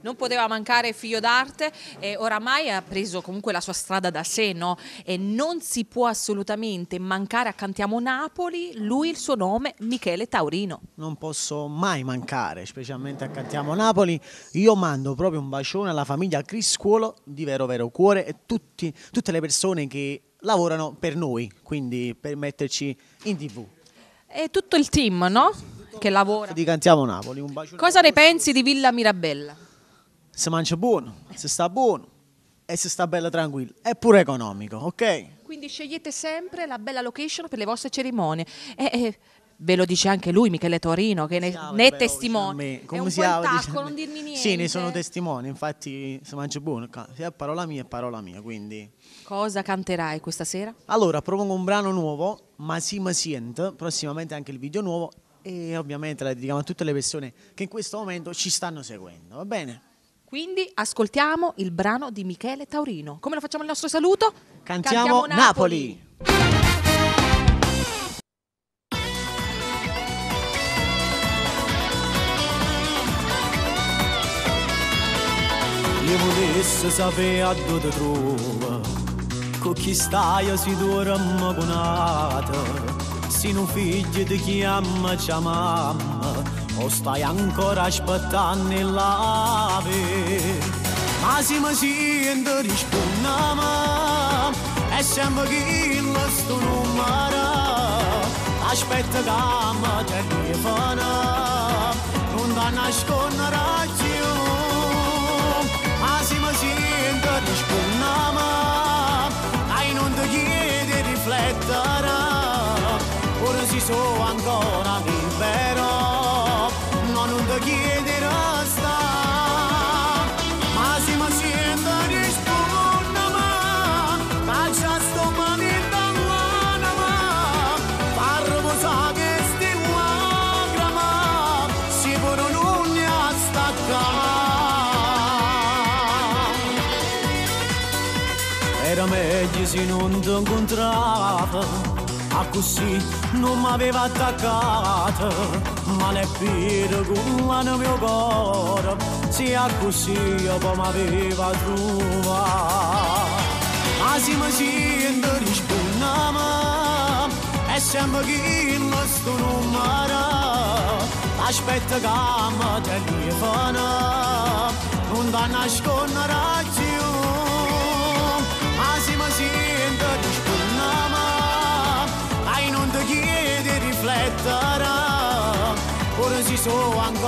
non poteva mancare Figlio d'Arte e oramai ha preso comunque la sua strada da sé, no? E non si può assolutamente mancare a Cantiamo Napoli, lui il suo nome Michele Taurino. Non posso mai mancare, specialmente a Cantiamo Napoli. Io mando proprio un bacione alla famiglia Criscuolo di vero vero cuore e tutte le persone che lavorano per noi, quindi per metterci in TV. E tutto il team, no? Che lavora. Di Cantiamo Napoli, un bacione. Cosa ne pensi di Villa Mirabella? Si mangia buono, si sta buono e si sta bella tranquillo, è pure economico, ok? Quindi scegliete sempre la bella location per le vostre cerimonie. Ve lo dice anche lui, Michele Taurino, che ne è testimone. È un po' il tacco, non dirmi niente. Sì, ne sono testimoni, infatti si mangia buono. Se è parola mia, quindi... Cosa canterai questa sera? Allora, propongo un brano nuovo, Ma si mi sient, prossimamente anche il video nuovo, e ovviamente la dedichiamo a tutte le persone che in questo momento ci stanno seguendo, va bene? Quindi ascoltiamo il brano di Michele Taurino. Come lo facciamo il nostro saluto? Cantiamo Napoli! Io volessi sapere a dove ti trova, con chi stai si dorme conata, se un figlio ti chiama c'è mamma, o stai ancora aspettando il lave. Ma se mi sento risponda, è sempre chi lo sto numero, aspetta che mi telefona, non da nascondere più. Ma se mi sento risponda, dai non ti chiede riflettere, ora si so ancora libero, no non ti chiede resta. Ma se mi sento risponda, faccia sto momento all'anima, farò sa che sti lacrime, sicuro non ne ha staccato. Era meglio se non ti incontrava, a così non mi aveva attaccata, ma ne più con il mio cuore, se a così io poi mi aveva trovato. Ma se mi sento risponda, è sempre chi lo sto numero, aspetta che mi telefona, non da nascondere più. Ma se mi sento risponda, dai non ti chiede riflettere, ora si so ancora